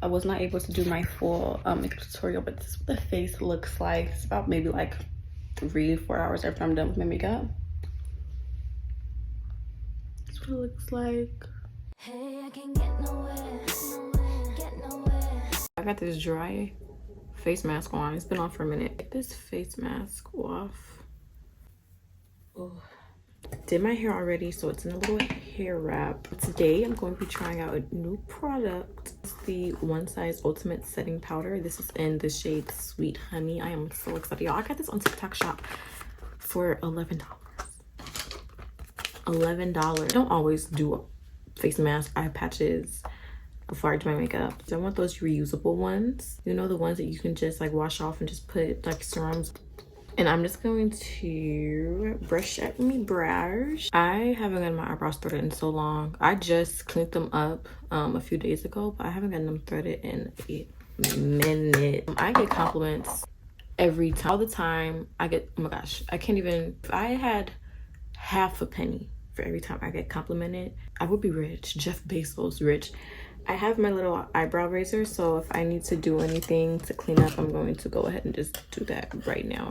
I was not able to do my full makeup tutorial, but this is what the face looks like. It's about maybe like 3-4 hours after I'm done with my makeup. That's what it looks like. Hey, I can't get nowhere, get nowhere. I got this dry face mask on. It's been on for a minute. Get this face mask off. Oh, did my hair already, so it's in a little hair wrap. Today I'm going to be trying out a new product. It's the One Size Ultimate Setting Powder. This is in the shade Sweet Honey. I am so excited, y'all. I got this on TikTok Shop for $11. $11. I don't always do face mask, eye patches before I do my makeup. So I want those reusable ones. You know, the ones that you can just like wash off and just put like serums. And I'm just going to brush at my brows. I haven't gotten my eyebrows threaded in so long. I just cleaned them up a few days ago, but I haven't gotten them threaded in a minute. I get compliments every time. All the time I get, oh my gosh, I can't even, if I had half a penny for every time I get complimented, I would be rich. Jeff Bezos rich. I have my little eyebrow razor, so if I need to do anything to clean up, I'm going to go ahead and just do that right now.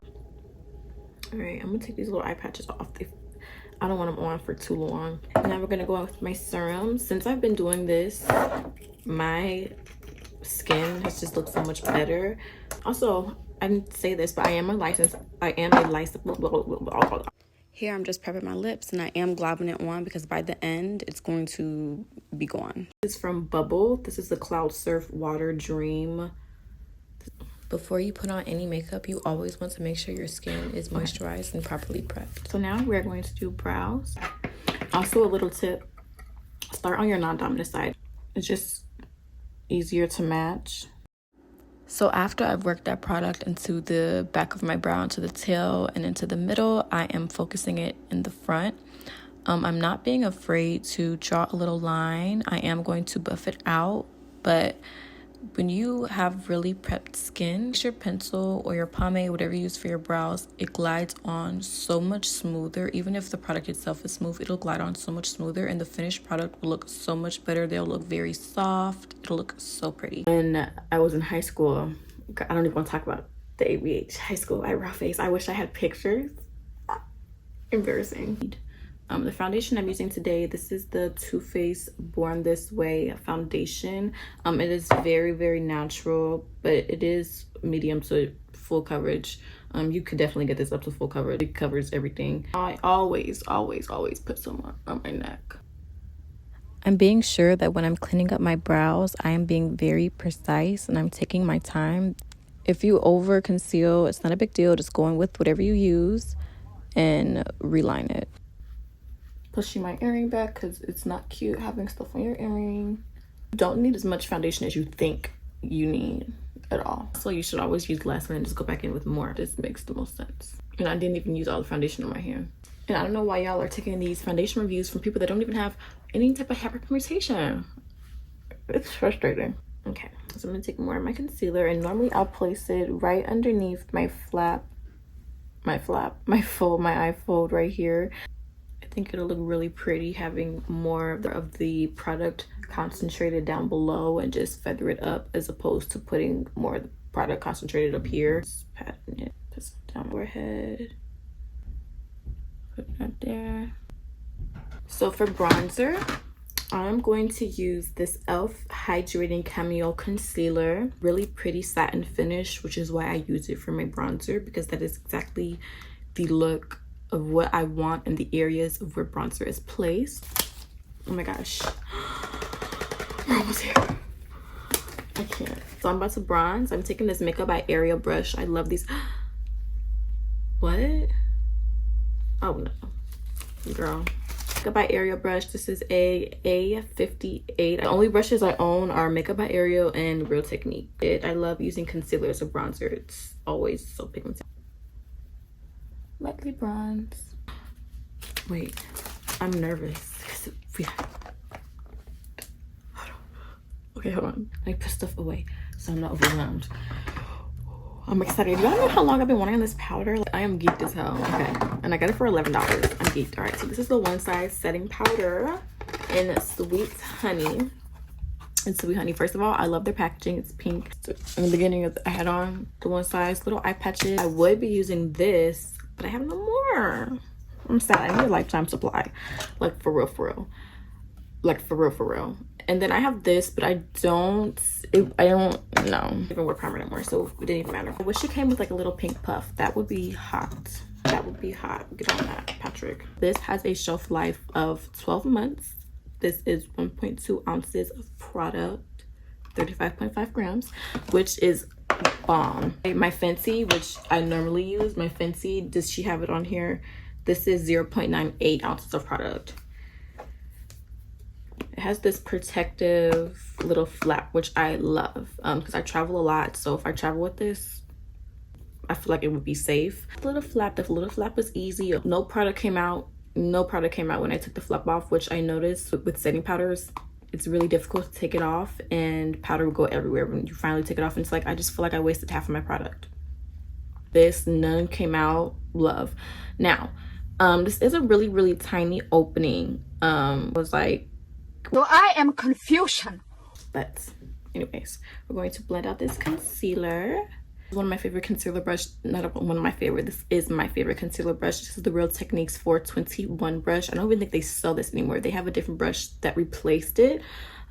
All right, I'm gonna take these little eye patches off. I don't want them on for too long. Now we're gonna go on with my serum. Since I've been doing this, my skin has just looked so much better. Also, I didn't say this, but I am a licensed here I'm just prepping my lips, and I am globbing it on because by the end it's going to be gone. This is from Bubble. This is the Cloud Surf Water Dream. Before you put on any makeup, you always want to make sure your skin is moisturized and properly prepped. So now we're going to do brows. Also, a little tip, start on your non-dominant side. It's just easier to match. So after I've worked that product into the back of my brow, into the tail, and into the middle, I am focusing it in the front. I'm not being afraid to draw a little line. I am going to buff it out, but when you have really prepped skin, use your pencil or your pomade, whatever you use for your brows, it glides on so much smoother. Even if the product itself is smooth, it'll glide on so much smoother, and the finished product will look so much better. They'll look very soft. It'll look so pretty. When I was in high school, I don't even want to talk about the ABH high school eyebrow face. I wish I had pictures. Embarrassing. The foundation I'm using today, this is the Too Faced Born This Way foundation. It is very, very natural, but it is medium to full coverage. You could definitely get this up to full coverage. It covers everything. I always put some on my neck. I'm being sure that when I'm cleaning up my brows, I am being very precise and I'm taking my time. If you over conceal, it's not a big deal. Just go in with whatever you use and reline it. Pushing my earring back because it's not cute having stuff on your earring. You don't need as much foundation as you think you need at all. So you should always use less and then just go back in with more. This makes the most sense. And I didn't even use all the foundation on my hair. And I don't know why y'all are taking these foundation reviews from people that don't even have any type of hair pigmentation. It's frustrating. Okay, so I'm gonna take more of my concealer, and normally I'll place it right underneath my eye fold right here. I think it'll look really pretty having more of the product concentrated down below and just feather it up, as opposed to putting more of the product concentrated up here. Just patting it, put some down my forehead, put that there. So for bronzer, I'm going to use this e.l.f. Hydrating Camo Concealer. Really pretty satin finish, which is why I use it for my bronzer, because that is exactly the look of what I want in the areas of where bronzer is placed. Oh my gosh. We're almost here. I can't. So I'm about to bronze. I'm taking this Makeup by Ariel brush. I love these. What? Oh no. Girl. Makeup by Ariel brush. This is a A58. The only brushes I own are Makeup by Ariel and Real Technique. I love using concealer as a bronzer. It's always so pigmented. Lightly bronze. Wait, I'm nervous. Okay, hold on. I put stuff away so I'm not overwhelmed. I'm excited. Y'all know how long I've been wanting this powder? Like, I am geeked as hell. Okay, and I got it for $11. I'm geeked. All right, so this is the One Size Setting Powder in Sweet Honey. And Sweet Honey. First of all, I love their packaging. It's pink. So in the beginning, I had on the one size little eye patches. I would be using this, but I have no more. I'm sad. I need a lifetime supply. Like, for real, for real. Like, for real, for real. And then I have this, but I don't know. Even wear primer anymore, so it didn't even matter. I wish it came with like a little pink puff. That would be hot. That would be hot. Get on that, Patrick. This has a shelf life of 12 months. This is 1.2 ounces of product, 35.5 grams, which is bomb. My Fenty, which I normally use, my Fenty, does she have it on here? This is 0.98 ounces of product. It has this protective little flap, which I love because I travel a lot. So if I travel with this, I feel like it would be safe. The little flap was easy. No product came out when I took the flap off, which I noticed with setting powders, it's really difficult to take it off and powder will go everywhere when you finally take it off. And it's like, I just feel like I wasted half of my product. This, none came out. Love. Now, this is a really, really tiny opening. It was like, so I am confusion. but anyways, we're going to blend out this concealer. One of my favorite concealer brush, not one of my favorite, this is my favorite concealer brush. This is the Real Techniques 421 brush. I don't even think they sell this anymore. They have a different brush that replaced it,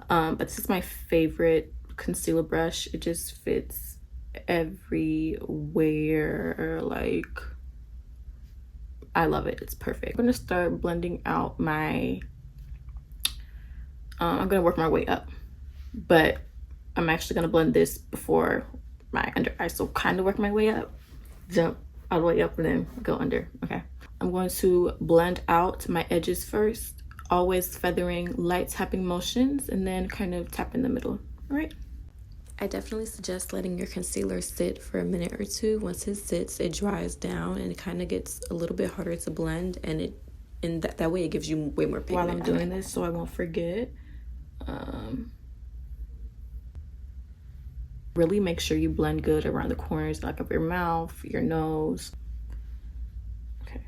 but this is my favorite concealer brush. It just fits everywhere. Like, I love it. It's perfect. I'm gonna start blending out my I'm gonna work my way up, but I'm actually gonna blend this before my under eye, so kind of work my way up, jump all the way up and then go under. Okay, I'm going to blend out my edges first, always feathering light tapping motions and then kind of tap in the middle. All right, I definitely suggest letting your concealer sit for a minute or two. Once it sits, it dries down and it kind of gets a little bit harder to blend, and that way it gives you way more pigment. While I'm doing this, so I won't forget, really make sure you blend good around the corners, like of your mouth, your nose. Okay.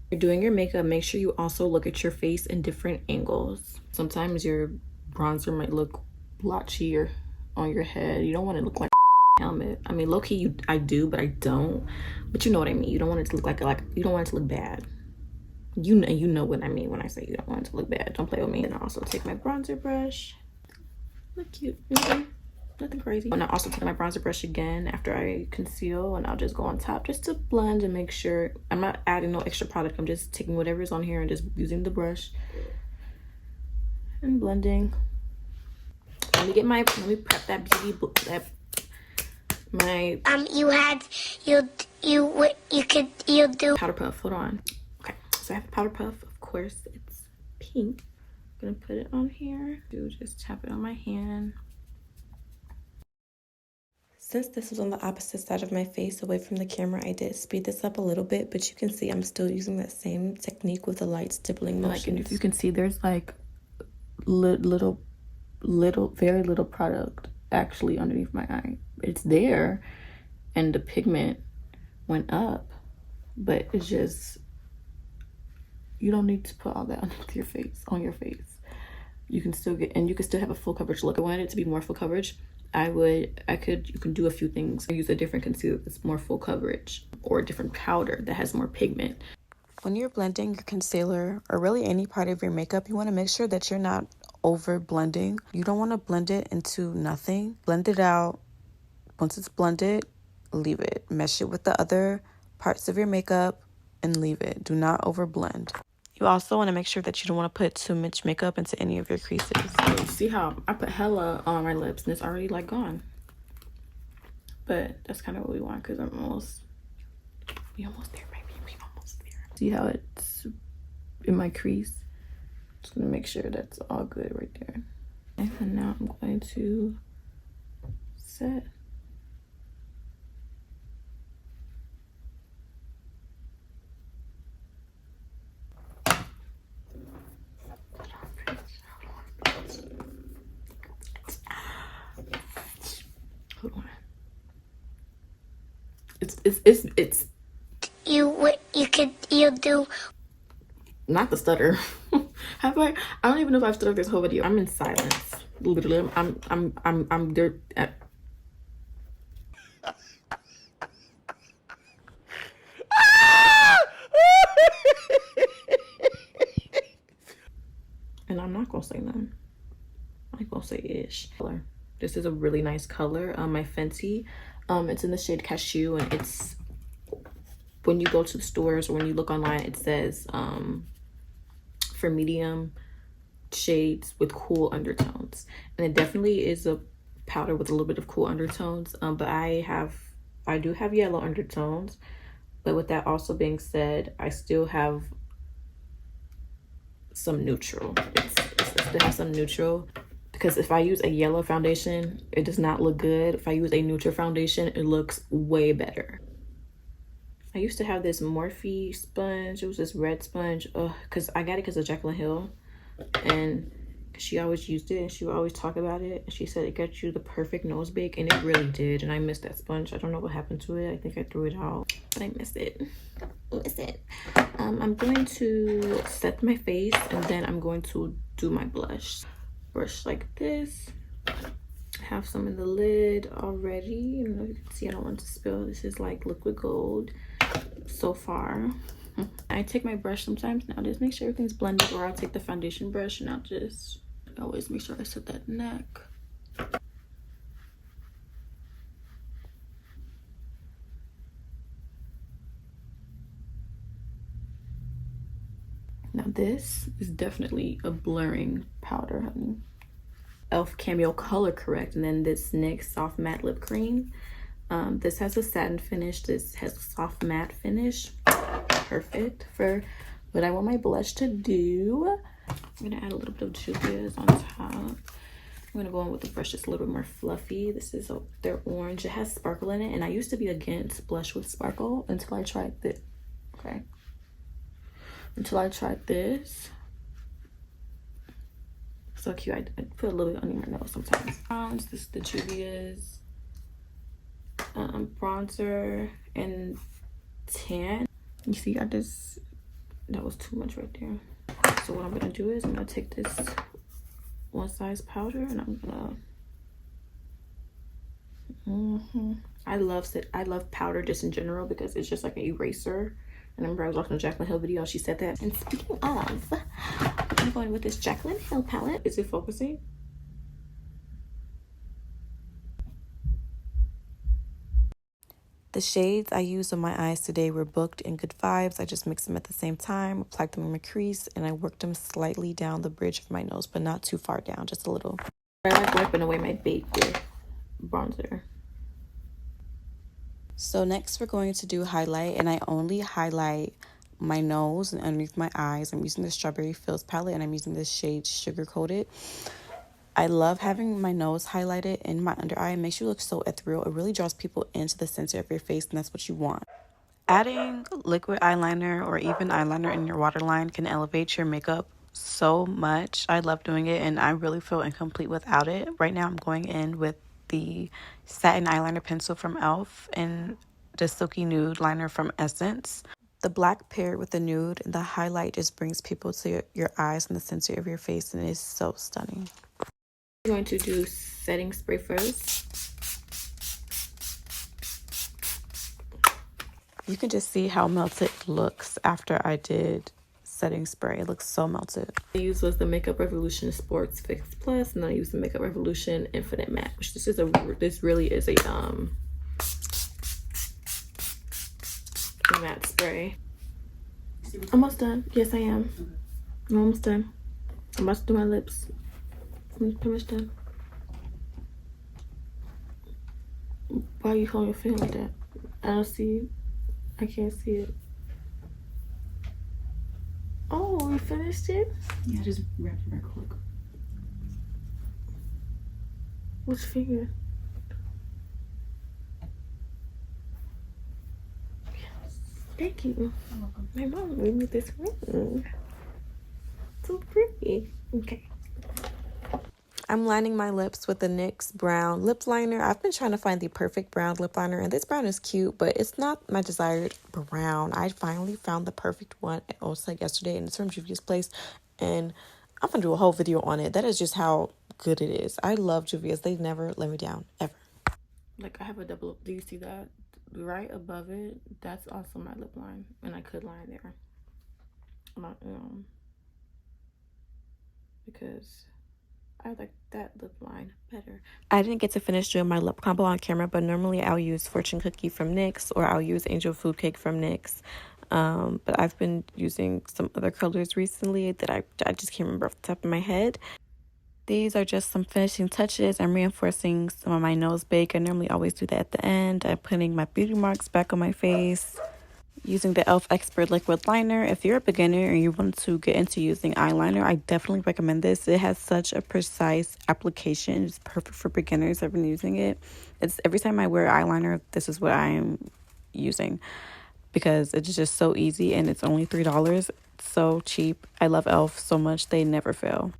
You're doing your makeup, make sure you also look at your face in different angles. Sometimes your bronzer might look blotchier on your head. You don't want to look like a helmet. I mean, low-key, I do, but I don't. But you know what I mean. You don't want it to look like you don't want it to look bad. You know what I mean when I say you don't want it to look bad. Don't play with me. And I also take my bronzer brush. Look cute. Nothing crazy. And I also take my bronzer brush again after I conceal, and I'll just go on top just to blend and make sure I'm not adding no extra product. I'm just taking whatever's on here and just using the brush and blending. Let me prep that beauty you do powder puff. Hold on. Okay, so I have a powder puff. Of course, it's pink. I'm gonna put it on here. Just tap it on my hand. Since this was on the opposite side of my face, away from the camera, I did speed this up a little bit, but you can see I'm still using that same technique with the light stippling motions. Like, and if you can see, there's like little, very little product actually underneath my eye. It's there, and the pigment went up, but it's just, you don't need to put all that underneath your face, on your face. You can still get, and you can still have a full coverage look. I wanted it to be more full coverage. You can do a few things. I use a different concealer that's more full coverage, or a different powder that has more pigment. When you're blending your concealer, or really any part of your makeup, you want to make sure that you're not over blending. You don't want to blend it into nothing. Blend it out. Once it's blended, leave it. Mesh it with the other parts of your makeup and leave it. Do not over blend. You also want to make sure that you don't want to put too much makeup into any of your creases. So you see how I put hella on my lips and it's already like gone. But that's kind of what we want, because we almost there, baby. We almost there. See how it's in my crease? Just gonna make sure that's all good right there. And now I'm going to set. Hold on. It's you do not the stutter. Have I don't even know if I've started this whole video. I'm in silence. Literally, I'm there. And I'm not gonna say none. I'm gonna say ish. This is a really nice color. My Fenty. It's in the shade Cashew, and it's, when you go to the stores or when you look online, it says for medium shades with cool undertones, and it definitely is a powder with a little bit of cool undertones. But I do have yellow undertones. But with that also being said, I still have some neutral. It still has some neutral, because if I use a yellow foundation, it does not look good. If I use a neutral foundation, it looks way better. I used to have this Morphe sponge. It was this red sponge. Because I got it because of Jaclyn Hill. And she always used it and she would always talk about it. And she said it got you the perfect nose bake, and it really did. And I miss that sponge. I don't know what happened to it. I think I threw it out, but I miss it. I'm going to set my face, and then I'm going to do my blush. Brush like this. I have some in the lid already. You know, you can see I don't want to spill. This is like liquid gold so far. I take my brush sometimes now, just make sure everything's blended, or I'll take the foundation brush and I'll just always make sure I set that neck. Now this is definitely a blurring powder, honey. e.l.f. Camo Color Correct, and then this NYX Soft Matte Lip Cream. This has a satin finish. This has a soft matte finish. Perfect for what I want my blush to do. I'm gonna add a little bit of Juvia's on top. I'm gonna go in with the brush that's a little bit more fluffy. This is their orange. It has sparkle in it, and I used to be against blush with sparkle until I tried this. Okay. Until I tried this. So cute. I put a little bit under my nose sometimes. This is the Juvia's bronzer and tan. You see, that was too much right there. So what I'm gonna do is I'm gonna take this one size powder, and I'm gonna I love powder just in general, because it's just like an eraser. And I remember I was watching a Jaclyn Hill video, she said that. And speaking of, I'm going with this Jaclyn Hill palette. Is it focusing? The shades I used on my eyes today were Booked and Good Vibes. I just mixed them at the same time, applied them in my crease, and I worked them slightly down the bridge of my nose, but not too far down, just a little. I like wiping away my bait with bronzer. So next we're going to do highlight, and I only highlight my nose and underneath my eyes. I'm using the Strawberry Fields palette, and I'm using this shade Sugar Coated. I love having my nose highlighted in my under eye. It makes you look so ethereal. It really draws people into the center of your face, and that's what you want. Adding liquid eyeliner or even eyeliner in your waterline can elevate your makeup so much. I love doing it, and I really feel incomplete without it. Right now I'm going in with the satin eyeliner pencil from e.l.f. and the silky nude liner from Essence. The black paired with the nude, and the highlight just brings people to your eyes in the center of your face, and it's so stunning. I'm going to do setting spray first. You can just see how melted it looks after I did setting spray. It looks so melted. I used was the Makeup Revolution Sports Fix Plus, and then I used the Makeup Revolution Infinite Matte, which this really is a matte spray. Almost done. Yes, I am. I'm almost done. I'm about to do my lips. I'm pretty much done. Why are you holding your finger like that? I don't see it. I can't see it. Oh, we finished it? Yeah, just wrap it real quick. Which finger? Yes. Thank you. You're welcome. My mom made me this ring. So pretty. Okay. I'm lining my lips with the NYX brown lip liner. I've been trying to find the perfect brown lip liner, and this brown is cute, but it's not my desired brown. I finally found the perfect one at Ulta yesterday, and it's from Juvia's Place. and I'm gonna do a whole video on it. That is just how good it is. I love Juvia's. They never let me down, ever. Like, I have a double, do you see that? Right above it, that's also my lip line, and I could line there. Because I like that lip line better. I didn't get to finish doing my lip combo on camera, but normally I'll use Fortune Cookie from NYX, or I'll use Angel Food Cake from NYX. But I've been using some other colors recently that I just can't remember off the top of my head. These are just some finishing touches. I'm reinforcing some of my nose bake. I normally always do that at the end. I'm putting my beauty marks back on my face. Using the e.l.f. Expert Liquid Liner. If you're a beginner and you want to get into using eyeliner, I definitely recommend this. It has such a precise application. It's perfect for beginners. I've been using it. It's every time I wear eyeliner, this is what I am using, because it's just so easy and it's only $3. It's so cheap. I love e.l.f. so much. They never fail.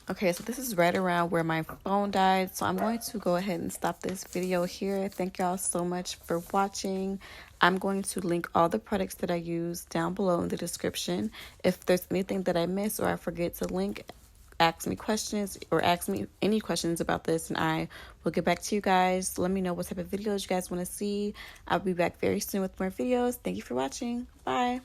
Okay, so this is right around where my phone died, so I'm going to go ahead and stop this video here. Thank y'all so much for watching. I'm going to link all the products that I use down below in the description. If there's anything that I miss or I forget to link, ask me questions or ask me any questions about this, and I will get back to you guys. Let me know what type of videos you guys want to see. I'll be back very soon with more videos. Thank you for watching. Bye.